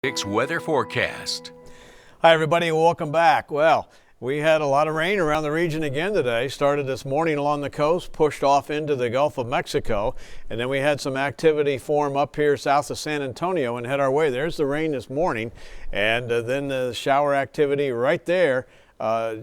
Weather forecast. Hi everybody, welcome back. Well, we had a lot of rain around the region again today. Started this morning along the coast, pushed off into the Gulf of Mexico, and then we had some activity form up here south of San Antonio and head our way. There's the rain this morning, and then the shower activity right there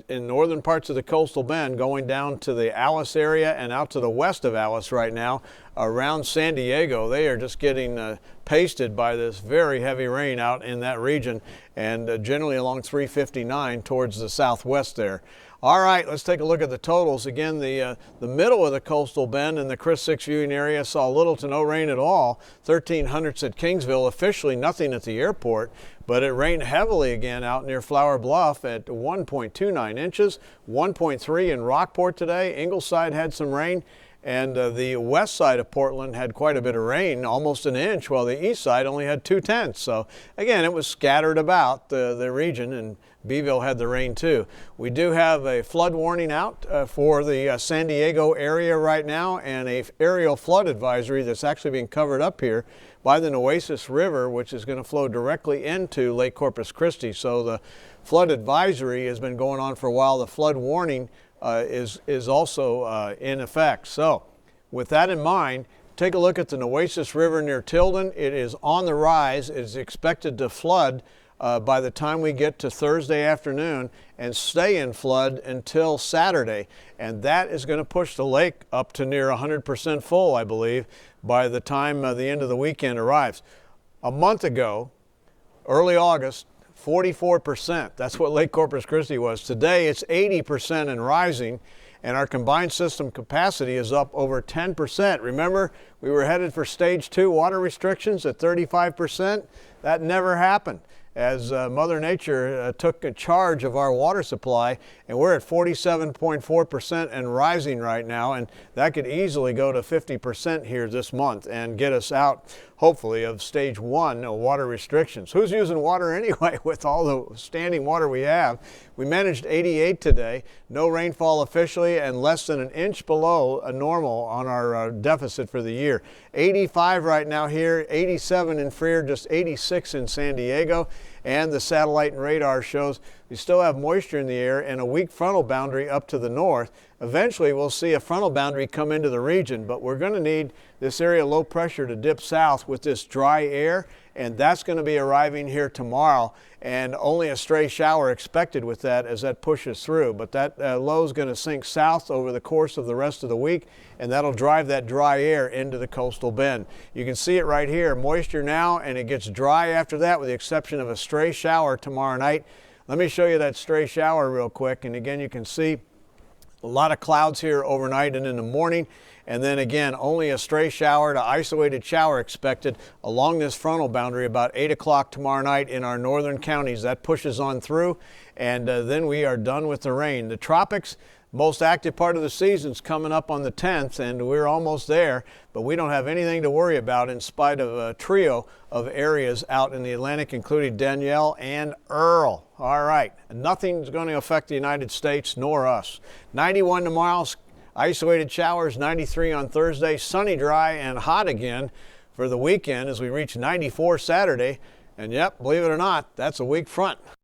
in northern parts of the coastal bend going down to the Alice area and out to the west of Alice right now around San Diego. They are just getting pasted by this very heavy rain out in that region and generally along 359 towards the southwest there. All right, let's take a look at the totals. Again, the middle of the coastal bend and the Chris 6 viewing area saw little to no rain at all. 1300s at Kingsville, officially nothing at the airport, but it rained heavily again out near Flower Bluff at 1.29 inches, 1.3 in Rockport today. Ingleside had some rain, and the west side of Portland had quite a bit of rain, almost an inch, while the east side only had 0.2. So again, it was scattered about the region, and Beeville had the rain too. We do have a flood warning out for the San Diego area right now, and a aerial flood advisory that's actually being covered up here by the Nueces River, which is going to flow directly into Lake Corpus Christi. So the flood advisory has been going on for a while. The flood warning is also in effect. So with that in mind, take a look at the Nueces River near Tilden. It is on the rise. It is expected to flood by the time we get to Thursday afternoon and stay in flood until Saturday. And that is going to push the lake up to near 100% full, I believe, by the time the end of the weekend arrives. A month ago, early August, 44%. That's what Lake Corpus Christi was. Today it's 80% and rising, and our combined system capacity is up over 10%. Remember, we were headed for stage 2 water restrictions at 35%. That never happened, as Mother Nature took charge of our water supply, and we're at 47.4% and rising right now, and that could easily go to 50% here this month and get us out, hopefully, of stage 1 water restrictions. Who's using water anyway with all the standing water we have? We managed 88 today, no rainfall officially, and less than an inch below a normal on our deficit for the year. 85 right now here, 87 in Freer, just 86 in San Diego, and the satellite and radar shows we still have moisture in the air and a weak frontal boundary up to the north. Eventually we'll see a frontal boundary come into the region, but we're going to need this area low pressure to dip south with this dry air, and that's going to be arriving here tomorrow, and only a stray shower expected with that as that pushes through. But that low is going to sink south over the course of the rest of the week, and that'll drive that dry air into the coastal bend. You can see it right here, moisture now, and it gets dry after that with the exception of a stray shower tomorrow night. Let me show you that stray shower real quick, and again you can see a lot of clouds here overnight and in the morning, and then again only a stray shower to isolated shower expected along this frontal boundary about 8 o'clock tomorrow night in our northern counties. That pushes on through, and then we are done with the rain. The tropics, most active part of the season's coming up on the 10th, and we're almost there, but we don't have anything to worry about in spite of a trio of areas out in the Atlantic, including Danielle and Earl. All right, nothing's going to affect the United States nor us. 91 tomorrow, isolated showers, 93 on Thursday, sunny, dry, and hot again for the weekend as we reach 94 Saturday. And yep, believe it or not, that's a weak front.